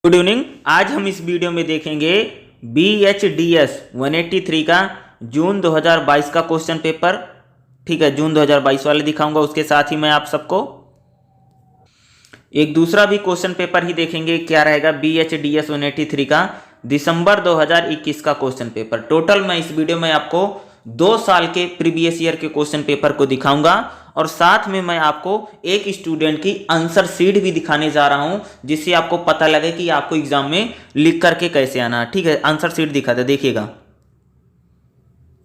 Good evening. आज हम इस वीडियो में देखेंगे BHDS 183 का जून 2022 का क्वेश्चन पेपर। ठीक है, जून 2022 वाले दिखाऊंगा। उसके साथ ही मैं आप सबको एक दूसरा भी क्वेश्चन पेपर ही देखेंगे। क्या रहेगा? BHDS 183 का दिसंबर 2021 का क्वेश्चन पेपर। टोटल मैं इस वीडियो में आपको 2 साल के प्रीवियस ईयर के क्वेश्चन पेपर को दिखाऊंगा और साथ में मैं आपको एक स्टूडेंट की आंसर शीट भी दिखाने जा रहा हूं, जिससे आपको पता लगे कि आपको एग्जाम में लिख करके कैसे आना। ठीक है, आंसर शीट दिखाते देखिएगा।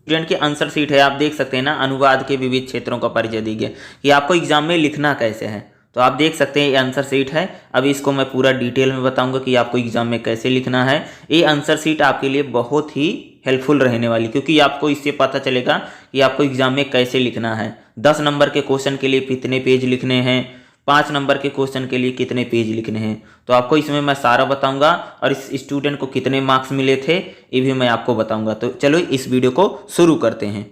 स्टूडेंट की आंसर शीट है, आप देख सकते हैं ना। अनुवाद के विविध क्षेत्रों का परिचय दीजिए कि आपको एग्जाम में लिखना कैसे है। तो आप देख सकते हैं ये आंसर शीट है। अभी इसको मैं पूरा डिटेल में बताऊंगा कि आपको एग्जाम में कैसे लिखना है। ये आंसर शीट आपके लिए बहुत ही हेल्पफुल रहने वाली, क्योंकि आपको इससे पता चलेगा कि आपको एग्जाम में कैसे लिखना है। 10 नंबर के क्वेश्चन के लिए कितने पेज लिखने हैं, 5 नंबर के क्वेश्चन के लिए कितने पेज लिखने हैं, तो आपको इसमें मैं सारा बताऊंगा। और इस स्टूडेंट को कितने मार्क्स मिले थे ये भी मैं आपको बताऊंगा। तो चलो इस वीडियो को शुरू करते हैं।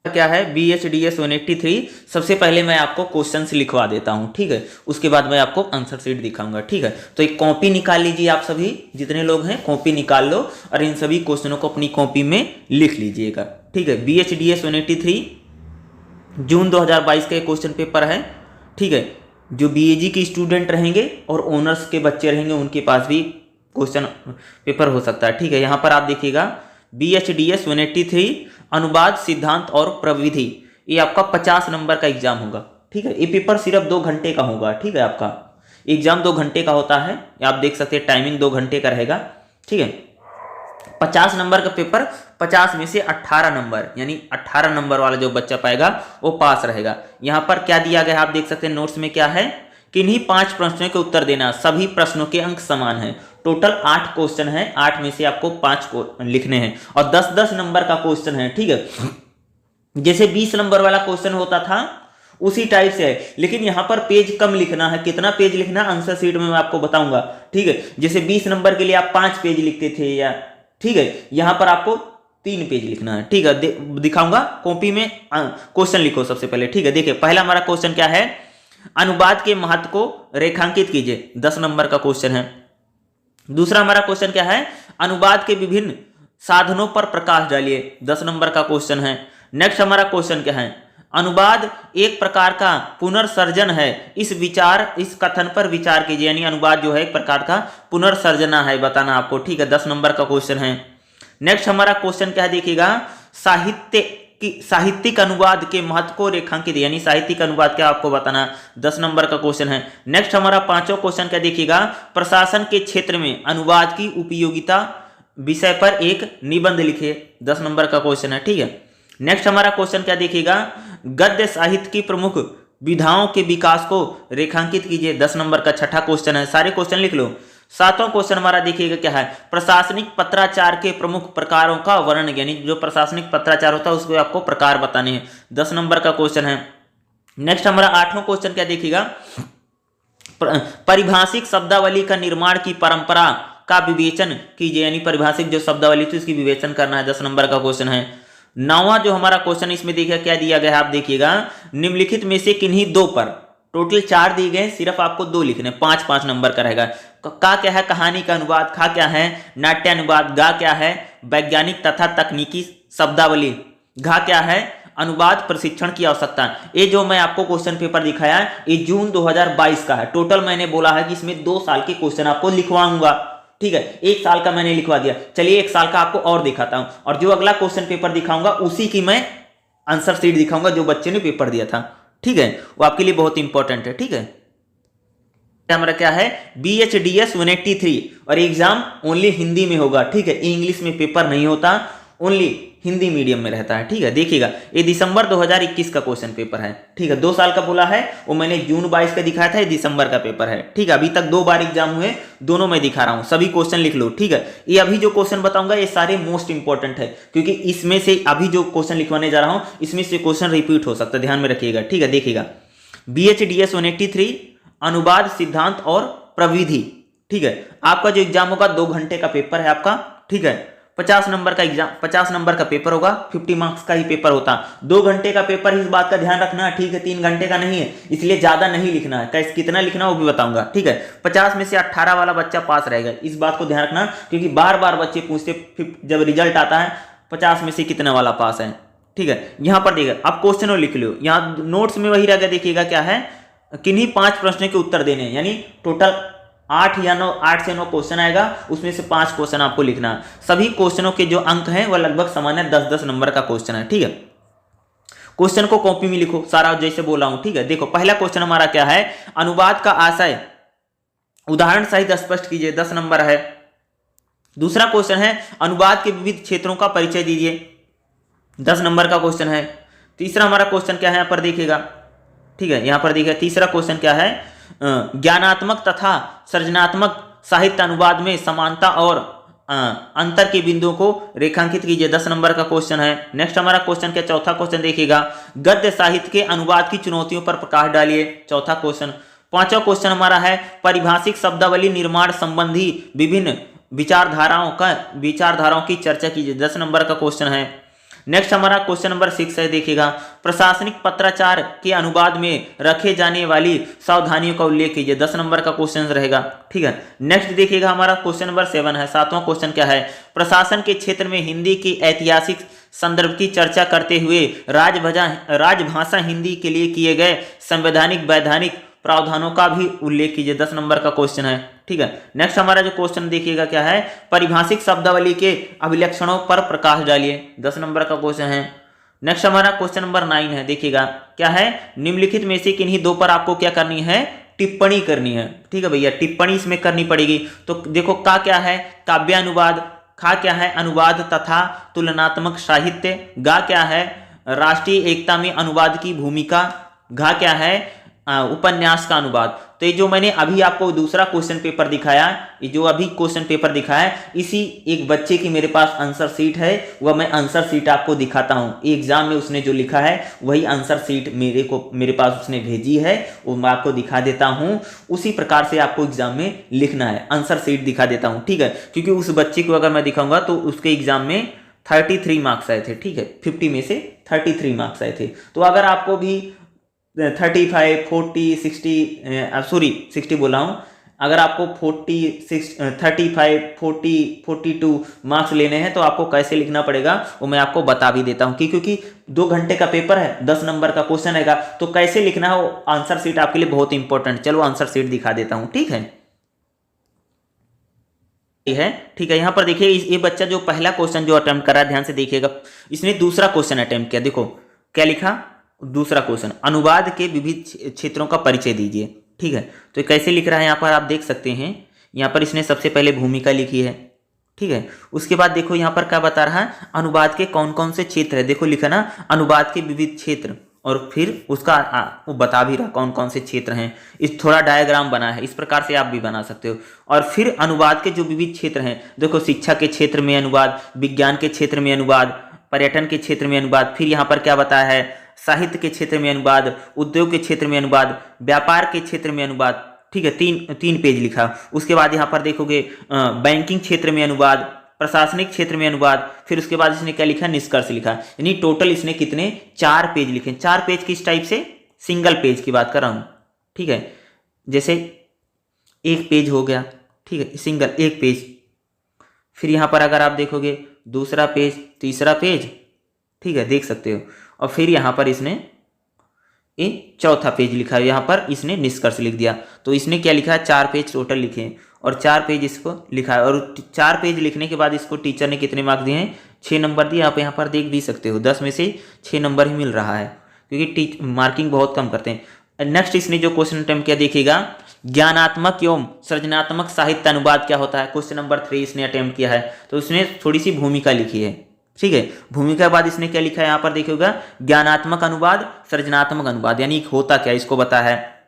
क्या है BHDS 183? सबसे पहले मैं आपको क्वेश्चंस लिखवा देता हूं, ठीक है। उसके बाद मैं आपको आंसर शीट दिखाऊंगा, ठीक है। तो एक कॉपी निकाल लीजिए, आप सभी जितने लोग हैं कॉपी निकाल लो और इन सभी क्वेश्चनों को अपनी कॉपी में लिख लीजिएगा, ठीक है। BHDS 183 जून 2022 का क्वेश्चन पेपर है, ठीक है। जो BAG के स्टूडेंट रहेंगे और ऑनर्स के बच्चे रहेंगे उनके पास भी क्वेश्चन पेपर हो सकता है, ठीक है। यहाँ पर आप देखिएगा BHDS 183 अनुवाद सिद्धांत और प्रविधि, ये आपका 50 नंबर का एग्जाम होगा, ठीक है। ये पेपर सिर्फ 2 घंटे का होगा, ठीक है। आपका एग्जाम 2 घंटे का होता है, आप देख सकते हैं टाइमिंग 2 घंटे का रहेगा, ठीक है। 50 नंबर का पेपर, 50 में से 18 नंबर, यानी 18 नंबर वाला जो बच्चा पाएगा वो पास रहेगा। यहाँ पर क्या दिया गया है आप देख सकते हैं नोट्स में क्या है, किन्हीं 5 प्रश्नों के उत्तर देना, सभी प्रश्नों के अंक समान हैं। टोटल 8 क्वेश्चन है, 8 में से आपको 5 को लिखने हैं और 10-10 नंबर का क्वेश्चन है, ठीक है। जैसे 20 नंबर वाला क्वेश्चन होता था उसी टाइप से है, लेकिन यहाँ पर पेज कम लिखना है। कितना पेज लिखना आंसर शीट में मैं आपको बताऊंगा, ठीक है। जैसे 20 नंबर के लिए आप 5 पेज लिखते थे या, ठीक है, यहाँ पर आपको 3 पेज लिखना है, ठीक है। दिखाऊंगा, कॉपी में क्वेश्चन लिखो सबसे पहले, ठीक है। देखिए पहला हमारा क्वेश्चन क्या है, अनुवाद के महत्व को रेखांकित कीजिए, 10 नंबर का क्वेश्चन है। दूसरा हमारा क्वेश्चन क्या है, अनुवाद के विभिन्न साधनों पर प्रकाश डालिए, 10 नंबर का क्वेश्चन है। नेक्स्ट हमारा क्वेश्चन क्या है, अनुवाद एक प्रकार का पुनर्सर्जन है, इस कथन पर विचार कीजिए, यानी अनुवाद जो है एक प्रकार का पुनर्सर्जना है, बताना आपको, ठीक है। 10 नंबर का क्वेश्चन है। नेक्स्ट हमारा क्वेश्चन क्या है देखिएगा, साहित्यिक अनुवाद के महत्व को रेखांकित, यानी साहित्यिक अनुवाद क्या आपको बताना, 10 नंबर का क्वेश्चन है। नेक्स्ट हमारा 5वां क्वेश्चन क्या देखिएगा, प्रशासन के क्षेत्र में अनुवाद की उपयोगिता विषय पर एक निबंध लिखिए, 10 नंबर का क्वेश्चन है, ठीक है। नेक्स्ट हमारा क्वेश्चन क्या देखिएगा, गद्य साहित्य की प्रमुख विधाओं के विकास को रेखांकित कीजिए, 10 नंबर का 6ठा क्वेश्चन है। सारे क्वेश्चन लिख लो। 7वां क्वेश्चन हमारा देखिएगा क्या है, प्रशासनिक पत्राचार के प्रमुख प्रकारों का वर्णन, यानी जो प्रशासनिक पत्राचार होता है उसको आपको प्रकार बताने हैं, 10 नंबर का क्वेश्चन है। नेक्स्ट हमारा 8वां क्वेश्चन क्या देखिएगा, परिभाषिक शब्दावली का निर्माण की परंपरा का विवेचन कीजिए, यानी परिभाषिक जो शब्दावली थी उसकी विवेचन करना है, 10 नंबर का क्वेश्चन है। 9वां जो हमारा क्वेश्चन इसमें देखिएगा क्या दिया गया है, आप देखिएगा निम्नलिखित में से किन्हीं 2 पर, टोटल 4 दिए गए, सिर्फ आपको 2 लिखने, 5-5 नंबर का रहेगा। का क्या है, कहानी का अनुवाद, खा क्या है, नाट्यानुवाद, गा क्या है, वैज्ञानिक तथा तकनीकी शब्दावली, घा क्या है, अनुवाद प्रशिक्षण की आवश्यकता। ये जो मैं आपको क्वेश्चन पेपर दिखाया ये जून 2022 का है। टोटल मैंने बोला है कि इसमें 2 साल के क्वेश्चन आपको लिखवाऊंगा, ठीक है। 1 साल का मैंने लिखवा दिया, चलिए 1 साल का आपको और दिखाता हूं, और जो अगला क्वेश्चन पेपर दिखाऊंगा उसी की मैं आंसर शीट दिखाऊंगा जो बच्चे ने पेपर दिया था, ठीक है। वो आपके लिए बहुत इंपॉर्टेंट है, ठीक है। हमारा क्या है, BHDS 183 और एग्जाम ओनली हिंदी में होगा, ठीक है। इंग्लिश में पेपर नहीं होता, ओनली हिंदी मीडियम में रहता है, ठीक है। देखिएगा ये दिसंबर 2021 का क्वेश्चन पेपर है, ठीक है। 2 साल का बोला है, वो मैंने जून 22 का दिखाया था, ये दिसंबर का पेपर है, ठीक है। अभी तक 2 बार एग्जाम हुए, दोनों में दिखा रहा हूं, सभी क्वेश्चन लिख लो, ठीक है। ये अभी जो क्वेश्चन बताऊंगा ये सारे मोस्ट इंपॉर्टेंट है, क्योंकि इसमें से अभी जो क्वेश्चन लिखवाने जा रहा हूं इसमें से क्वेश्चन रिपीट हो सकता है, ध्यान में रखिएगा, ठीक है। देखिएगा BHDS 183 अनुवाद सिद्धांत और प्रविधि, ठीक है। आपका जो एग्जाम होगा 2 घंटे का पेपर है आपका, ठीक है। 50 नंबर का एग्जाम, 50 नंबर का पेपर होगा, 50 मार्क्स का ही पेपर होता। 2 घंटे का पेपर, इस बात का ध्यान रखना, ठीक है, 3 घंटे का नहीं है, इसलिए ज्यादा नहीं लिखना है। कैसे कितना लिखना वो भी बताऊंगा, ठीक है। 50 में से 18 वाला बच्चा पास रहेगा, इस बात को ध्यान रखना, क्योंकि बार बार बच्चे पूछते जब रिजल्ट आता है 50 में से कितने वाला पास है, ठीक है। यहां पर देखिए आप क्वेश्चन और लिख लो, यहाँ नोट्स में वही रहेगा, देखिएगा क्या है, किन्हीं 5 प्रश्नों के उत्तर देने हैं, यानी टोटल 8 से 9 क्वेश्चन आएगा, उसमें से 5 क्वेश्चन आपको लिखना है। सभी क्वेश्चनों के जो अंक हैं वह लगभग समान है, 10-10 नंबर का क्वेश्चन है, ठीक है। क्वेश्चन को कॉपी में लिखो सारा जैसे बोला हूं, ठीक है। देखो पहला क्वेश्चन हमारा क्या है, अनुवाद का आशय उदाहरण सहित स्पष्ट कीजिए, 10 नंबर है। दूसरा क्वेश्चन है अनुवाद के विविध क्षेत्रों का परिचय दीजिए, 10 नंबर का क्वेश्चन है। तीसरा हमारा क्वेश्चन क्या है, यहां पर देखिएगा, ठीक है, यहां पर देखिए तीसरा क्वेश्चन क्या है, ज्ञानात्मक तथा सृजनात्मक साहित्य अनुवाद में समानता और अंतर के बिंदुओं को रेखांकित कीजिए, 10 नंबर का क्वेश्चन है। नेक्स्ट हमारा क्वेश्चन क्या, चौथा क्वेश्चन देखिएगा, गद्य साहित्य के अनुवाद की चुनौतियों पर प्रकाश डालिए, चौथा क्वेश्चन। पांचवा क्वेश्चन हमारा है परिभाषिक शब्दावली निर्माण संबंधी विभिन्न विचारधाराओं की चर्चा कीजिए, 10 नंबर का क्वेश्चन है। नेक्स्ट हमारा क्वेश्चन नंबर 6 है, देखिएगा प्रशासनिक पत्राचार के अनुवाद में रखे जाने वाली सावधानियों का उल्लेख कीजिए, 10 नंबर का क्वेश्चन रहेगा, ठीक है। नेक्स्ट देखिएगा हमारा क्वेश्चन नंबर 7 है, 7वां क्वेश्चन क्या है, प्रशासन के क्षेत्र में हिंदी की ऐतिहासिक संदर्भ की चर्चा करते हुए राजभाषा हिंदी के लिए किए गए संवैधानिक वैधानिक प्रावधानों का भी उल्लेख कीजिए, 10 नंबर का क्वेश्चन है, ठीक है। नेक्स्ट हमारा जो क्वेश्चन देखिएगा क्या है, परिभाषिक शब्दावली के अभिलक्षणों पर प्रकाश डालिए, 10 नंबर का क्वेश्चन है। नेक्स्ट हमारा क्वेश्चन नंबर 9 है, देखिएगा क्या है, निम्नलिखित में से किन्हीं दो पर आपको क्या करनी है, टिप्पणी करनी है, ठीक है भैया, टिप्पणी इसमें करनी पड़ेगी। तो देखो का क्या है, काव्यानुवाद, खा क्या है, अनुवाद तथा तुलनात्मक साहित्य, गा क्या है, राष्ट्रीय एकता में अनुवाद की भूमिका, घा क्या है, उपन्यास का अनुवाद। तो ये जो मैंने अभी आपको दूसरा क्वेश्चन पेपर दिखाया, ये जो अभी क्वेश्चन पेपर दिखाया, इसी एक बच्चे की मेरे पास आंसर शीट है, वह मैं आंसर शीट आपको दिखाता हूँ। एग्जाम में उसने जो लिखा है वही आंसर शीट मेरे पास उसने भेजी है, वो मैं आपको दिखा देता हूँ। उसी प्रकार से आपको एग्जाम में लिखना है, आंसर शीट दिखा देता हूँ, ठीक है। क्योंकि उस बच्चे को अगर मैं दिखाऊंगा तो उसके एग्जाम में 33 मार्क्स आए थे, ठीक है, 50 में से 33 मार्क्स आए थे। तो अगर आपको भी 35, 40, 60 बोला हूँ, अगर आपको 35, 40, 42 मार्क्स लेने हैं तो आपको कैसे लिखना पड़ेगा वो मैं आपको बता भी देता हूँ, क्योंकि 2 घंटे का पेपर है, 10 नंबर का क्वेश्चन है, तो कैसे लिखना है वो आंसर शीट आपके लिए बहुत इंपॉर्टेंट। चलो आंसर शीट दिखा देता हूँ, ठीक है, ठीक है। यहाँ पर देखिए ये बच्चा जो पहला क्वेश्चन जो अटेम्प्ट कर रहा है, ध्यान से देखिएगा, इसने दूसरा क्वेश्चन अटेम्प्ट किया। देखो क्या लिखा, दूसरा क्वेश्चन, अनुवाद के विविध क्षेत्रों का परिचय दीजिए, ठीक है। तो कैसे लिख रहा है यहाँ पर आप देख सकते हैं, यहाँ पर इसने सबसे पहले भूमिका लिखी है, ठीक है। उसके बाद देखो यहाँ पर क्या बता रहा है, अनुवाद के कौन कौन से क्षेत्र है, देखो लिखा ना, अनुवाद के विविध क्षेत्र, और फिर उसका वो बता भी रहा कौन कौन से क्षेत्र हैं। इस थोड़ा डायग्राम बना है, इस प्रकार से आप भी बना सकते हो। और फिर अनुवाद के जो विविध क्षेत्र हैं, देखो शिक्षा के क्षेत्र में अनुवाद, विज्ञान के क्षेत्र में अनुवाद, पर्यटन के क्षेत्र में अनुवाद, फिर यहाँ पर क्या बताया है, साहित्य के क्षेत्र में अनुवाद, उद्योग के क्षेत्र में अनुवाद, व्यापार के क्षेत्र में अनुवाद, ठीक है, तीन पेज लिखा। उसके बाद यहाँ पर देखोगे बैंकिंग क्षेत्र में अनुवाद, प्रशासनिक क्षेत्र में अनुवाद, फिर उसके बाद इसने क्या लिखा, निष्कर्ष लिखा। यानी टोटल इसने कितने, 4 पेज लिखे। 4 पेज किस टाइप से, सिंगल पेज की बात कर रहा हूँ, ठीक है, जैसे एक पेज हो गया, ठीक है, सिंगल एक पेज। फिर यहाँ पर अगर आप देखोगे दूसरा पेज, तीसरा पेज, ठीक है, देख सकते हो। और फिर यहाँ पर इसने एक चौथा पेज लिखा है, यहाँ पर इसने निष्कर्ष लिख दिया। तो इसने क्या लिखा है, 4 पेज टोटल लिखे हैं और 4 पेज इसको लिखा है। और 4 पेज लिखने के बाद इसको टीचर ने कितने मार्क्स दिए हैं, 6 नंबर दिए। आप यहाँ पर देख भी सकते हो 10 में से 6 नंबर ही मिल रहा है, क्योंकि मार्किंग बहुत कम करते हैं। नेक्स्ट इसने जो क्वेश्चन अटेम्प्ट किया देखिएगा, ज्ञानात्मक एवं सृजनात्मक साहित्य अनुवाद क्या होता है, क्वेश्चन नंबर 3 इसने अटेम्प्ट किया है। तो उसने थोड़ी सी भूमिका लिखी है, ठीक है। भूमिका के बाद इसने क्या लिखा है, यहाँ पर देखिएगा, ज्ञानात्मक अनुवाद, सृजनात्मक अनुवाद, यानी होता क्या इसको बताया है।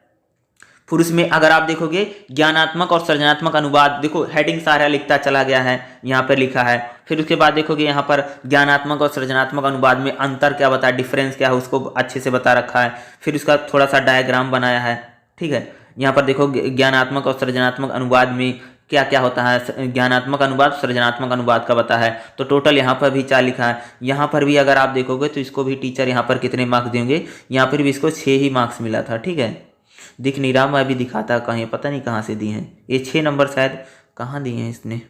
फिर उसमें अगर आप देखोगे ज्ञानात्मक और सृजनात्मक अनुवाद, देखो हेडिंग सारा लिखता चला गया है, यहाँ पर लिखा है। फिर उसके बाद देखोगे यहाँ पर ज्ञानात्मक और सृजनात्मक अनुवाद में अंतर क्या बताया, डिफरेंस क्या है, उसको अच्छे से बता रखा है। फिर उसका थोड़ा सा डायग्राम बनाया है, ठीक है। यहाँ पर देखो ज्ञानात्मक और सृजनात्मक अनुवाद में क्या क्या होता है, ज्ञानात्मक अनुवाद, सृजनात्मक अनुवाद का बता है। तो टोटल यहाँ पर भी 4 लिखा है। यहाँ पर भी अगर आप देखोगे तो इसको भी टीचर यहाँ पर कितने मार्क्स देंगे, यहाँ पर भी इसको 6 ही मार्क्स मिला था। ठीक है, दिख नहीं रहा, मैं भी दिखाता कहीं, पता नहीं कहाँ से दिए हैं ये 6 नंबर, शायद कहाँ दिए हैं इसने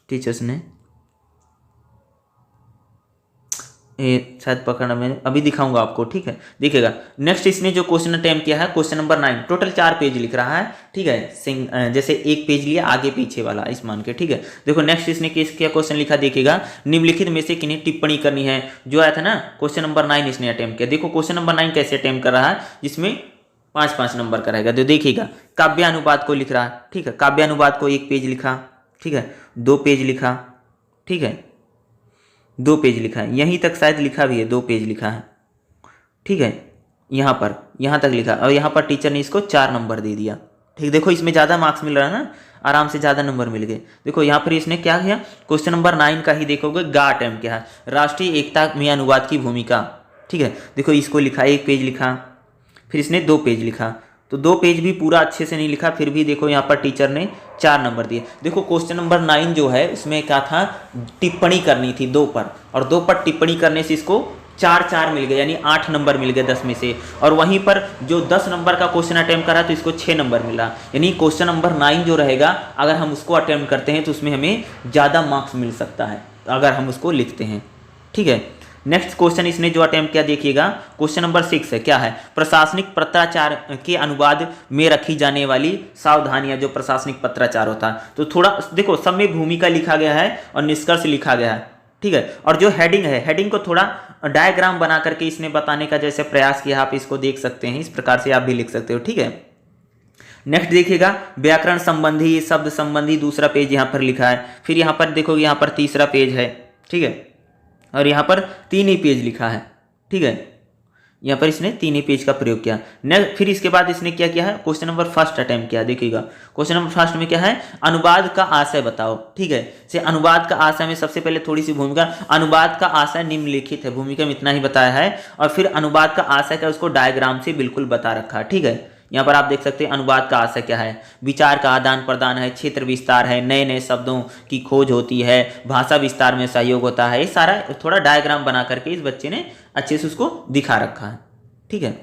टीचर्स ने, ये शायद पकड़ना, मैंने अभी दिखाऊंगा आपको। ठीक है, देखिएगा नेक्स्ट इसने जो क्वेश्चन अटेम्प्ट किया है, क्वेश्चन नंबर 9, टोटल 4 पेज लिख रहा है। ठीक है, जैसे एक पेज लिया आगे पीछे वाला इस मान के। ठीक है, देखो नेक्स्ट इसने क्या क्वेश्चन लिखा, देखिएगा निम्नलिखित में से किन्हें टिप्पणी करनी है, जो आया था ना क्वेश्चन नंबर 9 इसने अटेम्प्ट किया। देखो क्वेश्चन नंबर 9 कैसे अटेम्प्ट कर रहा है, जिसमें 5-5 नंबर का रहेगा। तो देखिएगा काव्य अनुवाद को लिख रहा है। ठीक है, काव्य अनुवाद को 1 पेज लिखा। ठीक है, 2 पेज लिखा। ठीक है, 2 पेज लिखा है, यहीं तक शायद लिखा भी है, 2 पेज लिखा है। ठीक है, यहाँ तक लिखा, और यहाँ पर टीचर ने इसको 4 नंबर दे दिया। ठीक, देखो इसमें ज़्यादा मार्क्स मिल रहा है ना, आराम से ज़्यादा नंबर मिल गए। देखो यहाँ पर इसने क्या किया, क्वेश्चन नंबर 9 का ही देखोगे, गा अटेम्प्ट किया है, राष्ट्रीय एकता में अनुवाद की भूमिका। ठीक है, देखो इसको लिखा, 1 पेज लिखा, फिर इसने 2 पेज लिखा। तो 2 पेज भी पूरा अच्छे से नहीं लिखा, फिर भी देखो यहाँ पर टीचर ने 4 नंबर दिए। देखो क्वेश्चन नंबर 9 जो है उसमें क्या था, टिप्पणी करनी थी 2 पर, और 2 पर टिप्पणी करने से इसको 4 मिल गए, यानी 8 नंबर मिल गए 10 में से। और वहीं पर जो 10 नंबर का क्वेश्चन अटेम्प्ट करा तो इसको 6 नंबर मिला। यानी क्वेश्चन नंबर 9 जो रहेगा, अगर हम उसको अटेम्प्ट करते हैं तो उसमें हमें ज़्यादा मार्क्स मिल सकता है अगर हम उसको लिखते हैं। ठीक है, नेक्स्ट क्वेश्चन इसने जो अटेम्प्ट किया, देखिएगा क्वेश्चन नंबर 6 है, क्या है, प्रशासनिक पत्राचार के अनुवाद में रखी जाने वाली सावधानियां, जो प्रशासनिक पत्राचार होता है। तो थोड़ा देखो सब में भूमिका लिखा गया है और निष्कर्ष लिखा गया है। ठीक है, और जो हेडिंग है, हेडिंग को थोड़ा डायग्राम बना करके इसने बताने का जैसे प्रयास किया, आप इसको देख सकते हैं, इस प्रकार से आप भी लिख सकते हो। ठीक है, नेक्स्ट देखिएगा व्याकरण संबंधी, शब्द संबंधी, दूसरा पेज यहाँ पर लिखा है। फिर यहाँ पर देखोगे, यहाँ पर तीसरा पेज है। ठीक है, और यहाँ पर 3 ही पेज लिखा है। ठीक है, यहाँ पर इसने 3 ही पेज का प्रयोग किया। नेक्स्ट फिर इसके बाद इसने क्या किया है, क्वेश्चन नंबर 1 अटेम्प्ट किया। देखिएगा क्वेश्चन नंबर 1 में क्या है, अनुवाद का आशय बताओ। ठीक है, से अनुवाद का आशय में सबसे पहले थोड़ी सी भूमिका, अनुवाद का आशय निम्नलिखित है, भूमिका में इतना ही बताया है, और फिर अनुवाद का आशय का उसको डायग्राम से बिल्कुल बता रखा है। ठीक है, यहाँ पर आप देख सकते हैं अनुवाद का आशय क्या है, विचार का आदान प्रदान है, क्षेत्र विस्तार है, नए नए शब्दों की खोज होती है, भाषा विस्तार में सहयोग होता है। ये सारा थोड़ा डायग्राम बना करके इस बच्चे ने अच्छे से उसको दिखा रखा है। ठीक है,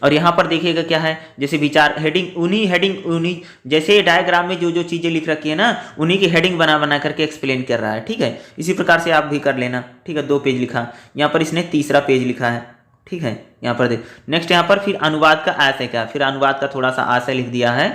और यहाँ पर देखिएगा क्या है, जैसे विचार, हेडिंग उन्हीं जैसे डायग्राम में जो जो चीज़ें लिख रखी है ना, उन्हीं की हेडिंग बना बना करके एक्सप्लेन कर रहा है। ठीक है, इसी प्रकार से आप भी कर लेना। ठीक है, 2 पेज लिखा, यहाँ पर इसने तीसरा पेज लिखा है। ठीक है, यहाँ पर देख, नेक्स्ट यहाँ पर फिर अनुवाद का आशय क्या, फिर अनुवाद का थोड़ा सा आशय लिख दिया है।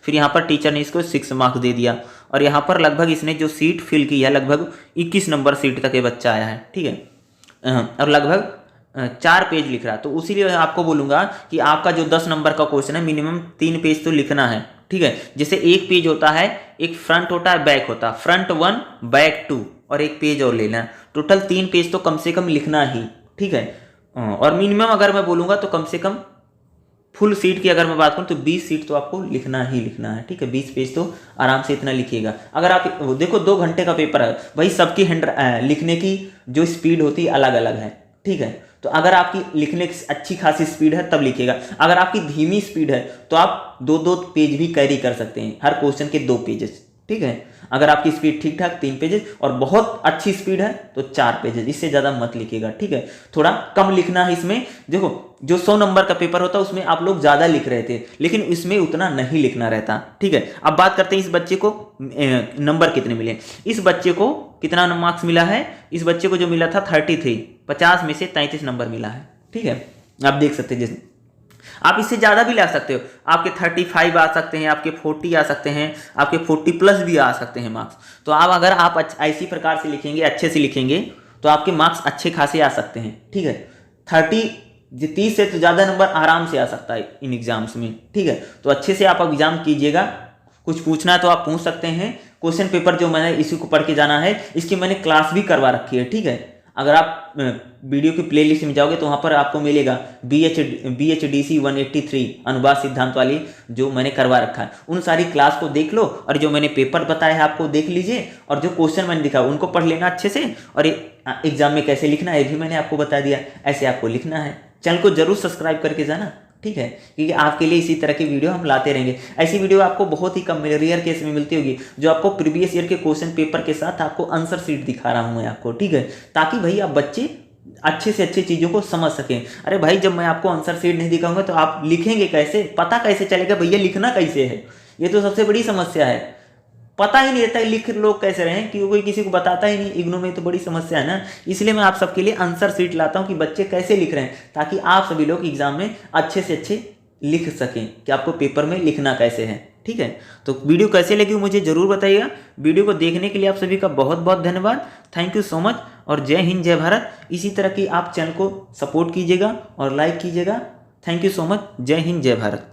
फिर यहाँ पर टीचर ने इसको 6 मार्क्स दे दिया, और यहाँ पर लगभग इसने जो सीट फिल की है, लगभग 21 नंबर सीट तक ये बच्चा आया है। ठीक है, और लगभग 4 पेज लिख रहा है। तो उसीलिए आपको बोलूँगा कि आपका जो 10 नंबर का क्वेश्चन है, मिनिमम 3 पेज तो लिखना है। ठीक है, जैसे 1 पेज होता है, एक फ्रंट होता है, बैक होता है, फ्रंट 1 बैक 2 और 1 पेज और लेना, टोटल 3 पेज तो कम से कम लिखना ही। ठीक है, और मिनिमम अगर मैं बोलूँगा तो कम से कम फुल सीट की अगर मैं बात करूँ तो 20 सीट तो आपको लिखना ही लिखना है। ठीक है, 20 पेज तो आराम से इतना लिखिएगा। अगर आप देखो 2 घंटे का पेपर है भाई, सबकी लिखने की जो स्पीड होती है अलग अलग है। ठीक है, तो अगर आपकी लिखने की अच्छी खासी स्पीड है तब लिखिएगा, अगर आपकी धीमी स्पीड है तो आप 2-2 पेज भी कैरी कर सकते हैं, हर क्वेश्चन के 2 पेजेस। ठीक है, अगर आपकी स्पीड ठीक ठाक 3 पेजेस, और बहुत अच्छी स्पीड है तो 4 पेजेस, इससे ज़्यादा मत लिखिएगा। ठीक है, थोड़ा कम लिखना है इसमें। देखो जो 100 नंबर का पेपर होता है उसमें आप लोग ज़्यादा लिख रहे थे, लेकिन इसमें उतना नहीं लिखना रहता। ठीक है, अब बात करते हैं इस बच्चे को नंबर कितने मिले। इस बच्चे को कितना मार्क्स मिला है, इस बच्चे को जो मिला था 33, 50 में से 33 नंबर मिला है। ठीक है, आप देख सकते हैं, जैसे आप इससे ज़्यादा भी ला सकते हो, आपके 35 आ सकते हैं, आपके 40 आ सकते हैं, आपके 40 प्लस भी आ सकते हैं मार्क्स। तो आप अगर आप ऐसी प्रकार से लिखेंगे, अच्छे से लिखेंगे, तो आपके मार्क्स अच्छे खासे आ सकते हैं। ठीक है, 30 से तो ज़्यादा नंबर आराम से आ सकता है इन एग्जाम्स में। ठीक है, तो अच्छे से आप एग्जाम कीजिएगा। कुछ पूछना है तो आप पूछ सकते हैं। क्वेश्चन पेपर जो मैंने इसी को पढ़ के जाना है, इसकी मैंने क्लास भी करवा रखी है। ठीक है, अगर आप वीडियो की प्लेलिस्ट में जाओगे तो वहाँ पर आपको मिलेगा BHDC 183 अनुवाद सिद्धांत वाली, जो मैंने करवा रखा है। उन सारी क्लास को देख लो, और जो मैंने पेपर बताया है आपको देख लीजिए, और जो क्वेश्चन मैंने दिखा उनको पढ़ लेना अच्छे से, और एग्जाम में कैसे लिखना है ये भी मैंने आपको बता दिया। ऐसे आपको लिखना है। चैनल को जरूर सब्सक्राइब करके जाना। ठीक है, क्योंकि आपके लिए इसी तरह की वीडियो हम लाते रहेंगे। ऐसी वीडियो आपको बहुत ही कम रेयर केस में मिलती होगी, जो आपको प्रीवियस ईयर के क्वेश्चन पेपर के साथ आपको आंसर शीट दिखा रहा हूँ मैं आपको, ठीक है, ताकि भाई आप बच्चे अच्छे से अच्छी चीज़ों को समझ सकें। अरे भाई जब मैं आपको आंसर शीट नहीं दिखाऊंगा तो आप लिखेंगे कैसे, पता कैसे चलेगा भैया लिखना कैसे है, ये तो सबसे बड़ी समस्या है। पता ही नहीं रहता लिख लोग कैसे रहे, क्योंकि कोई किसी को बताता ही नहीं। इग्नू में तो बड़ी समस्या है ना, इसलिए मैं आप सबके लिए आंसर शीट लाता हूँ कि बच्चे कैसे लिख रहे हैं, ताकि आप सभी लोग एग्जाम में अच्छे से अच्छे लिख सकें कि आपको पेपर में लिखना कैसे है, ठीक है। तो वीडियो कैसे लगी मुझे ज़रूर बताइएगा। वीडियो को देखने के लिए आप सभी का बहुत बहुत धन्यवाद, थैंक यू सो मच, और जय हिंद जय भारत। इसी तरह की आप चैनल को सपोर्ट कीजिएगा और लाइक कीजिएगा। थैंक यू सो मच, जय हिंद जय भारत।